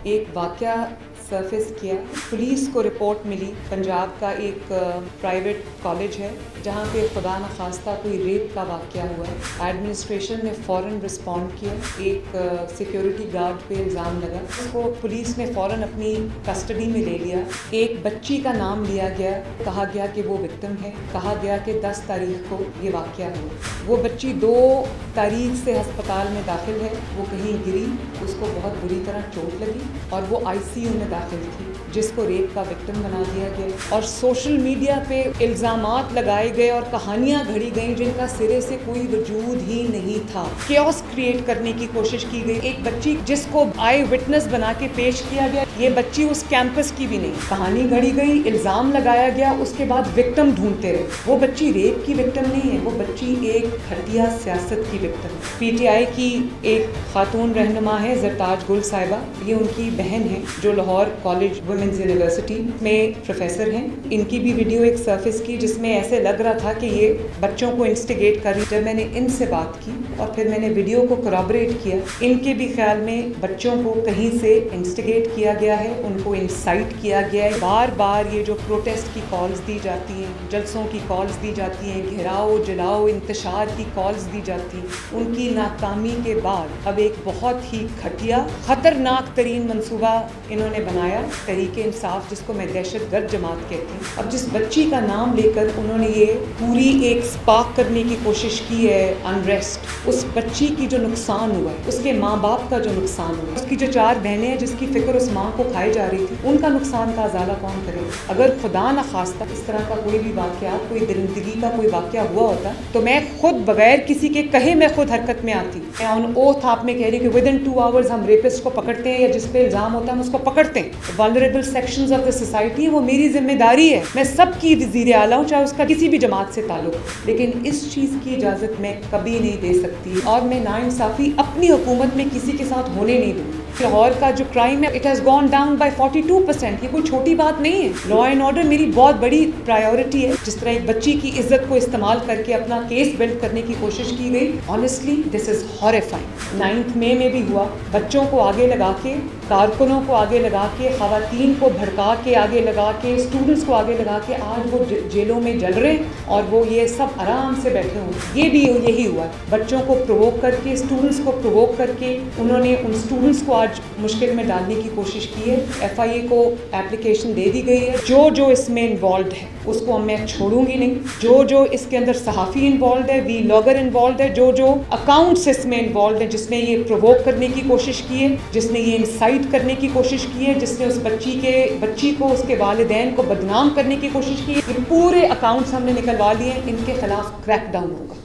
ایک واقعہ سرفیس کیا. پولیس کو رپورٹ ملی پنجاب کا ایک پرائیویٹ کالج ہے جہاں پہ خدا نخواستہ کوئی ریپ کا واقعہ ہوا ہے. ایڈمنسٹریشن نے فوراً رسپونڈ کیا. ایک سیکیورٹی گارڈ پہ الزام لگا, اس کو پولیس نے فوراً اپنی کسٹڈی میں لے لیا. ایک بچی کا نام لیا گیا, کہا گیا کہ وہ وکٹم ہے. کہا گیا کہ 10 تاریخ کو یہ واقعہ ہوا. وہ بچی 2 تاریخ سے ہسپتال میں داخل ہے. وہ کہیں گری, اس کو بہت بری طرح چوٹ لگی اور وہ ICU میں داخل تھی, جس کو ریپ کا وکٹم بنا دیا گیا. اور سوشل میڈیا پہ الزامات لگائے گئے اور کہانیاں گھڑی گئیں جن کا سرے سے کوئی وجود ہی نہیں تھا. کیوس کریٹ کرنے کی کوشش کی گئی. ایک بچی جس کو آئی وٹنس بنا کے پیش کیا گیا, یہ بچی اس کیمپس کی بھی نہیں. کہانی گھڑی گئی, الزام لگایا گیا, اس کے بعد وکٹم ڈھونڈتے رہے. وہ بچی ریپ کی وکٹم نہیں ہے, وہ بچی ایک گھٹیا سیاست کی وکٹم ہے. PTI کی ایک خاتون رہنما ہے زرتاج گل صاحبہ, یہ ان کی بہن ہے جو لاہور کالج ویمنز یونیورسٹی میں پروفیسر ہیں. ان کی بھی ویڈیو ایک سرفیس کی جس میں ایسے لگ رہا تھا کہ یہ بچوں کو انسٹیگیٹ کر رہی. جب میں نے ان سے بات کی اور پھر میں نے ویڈیو کو کورابریٹ کیا, ان کے بھی خیال میں بچوں کو کہیں سے انسٹیگیٹ کیا گیا ہے, ان کو انسائٹ کیا گیا ہے. بار بار یہ جو پروٹیسٹ کی کالز دی جاتی ہیں, جلسوں کی کالز دی جاتی ہیں, گھیراؤ جلاؤ انتشار کی کالز دی جاتی ہیں, ان کی ناکامی کے بعد اب ایک بہت ہی گھٹیا خطرناک ترین منصوبہ انہوں نے بنایا, تحریک انصاف, جس کو میں دہشت گرد جماعت کہتی ہوں. اب جس بچی کا نام لے کر انہوں نے یہ پوری ایک سپارک کرنے کی کوشش کی ہے انریسٹ. اس بچی کی جو نقصان ہوا ہے, اس کے ماں باپ کا جو نقصان ہوا ہے, اس کی جو 4 بہنیں ہیں جس کی فکر اس ماں کو کھائی جا رہی تھی, ان کا نقصان کا ازالہ کون کرے. اگر خدا نخواستہ اس طرح کا کوئی بھی واقعات, کوئی درندگی کا کوئی واقعہ ہوا ہوتا تو میں خود بغیر کسی کے کہے میں خود حرکت میں آتی. میں آن اوتھ آپ میں کہہ رہی ہوں کہ ودن 2 آورز ہم ریپسٹ کو پکڑتے ہیں, یا جس پہ الزام ہوتا ہے ہم اس کو پکڑتے ہیں. والنریبل سیکشنز آف دا سوسائٹی, وہ میری ذمہ داری ہے. میں سب کی وزیر اعلیٰ ہوں, چاہے اس کا کسی بھی جماعت سے تعلق, لیکن اس چیز کی اجازت میں کبھی نہیں دے سکتی, اور میں ناانصافی اپنی حکومت میں کسی کے ساتھ ہونے نہیں دوں. لاہور کا جو کرائم ہے, it has gone down by 42%. یہ کوئی چھوٹی بات نہیں ہے. لا اینڈ آرڈر میری بہت بڑی پرائیورٹی ہے. جس طرح ایک بچی کی عزت کو استعمال کر کے اپنا کیس بلڈ کرنے کی کوشش کی گئی, آنیسٹلی دس از ہاریفائنگ. 9 مئی میں بھی ہوا, بچوں کو آگے لگا کے, کارکنوں کو آگے لگا کے, خواتین کو بھڑکا کے آگے لگا کے, اسٹوڈنٹس کو آگے لگا کے, آج وہ جیلوں میں جل رہے اور وہ یہ سب آرام سے بیٹھے ہوں. یہ بھی یہی ہوا, بچوں کو پرووک کر کے, اسٹوڈنٹس کو پرووک کر کے انہوں نے ان اسٹوڈنٹس کو آج مشکل میں ڈالنے کی کوشش کی ہے. FIA کو اپلیکیشن دے دی گئی ہے. جو اس میں انوالوڈ ہے اس کو میں چھوڑوں گی نہیں. جو اس کے اندر صحافی انوالوڈ ہے, ولاگر انوالوڈ ہے, جو اکاؤنٹس اس میں انوالوڈ ہے, جس نے یہ پرووک کرنے کی کوشش کی ہے, جس نے یہ انسائٹ کرنے کی کوشش کی ہے, جس نے اس بچی کو, اس کے والدین کو بدنام کرنے کی کوشش کی ہے, یہ پورے اکاؤنٹس ہم نے نکلوا لیے ہیں. ان کے خلاف کریک ڈاؤن ہوگا.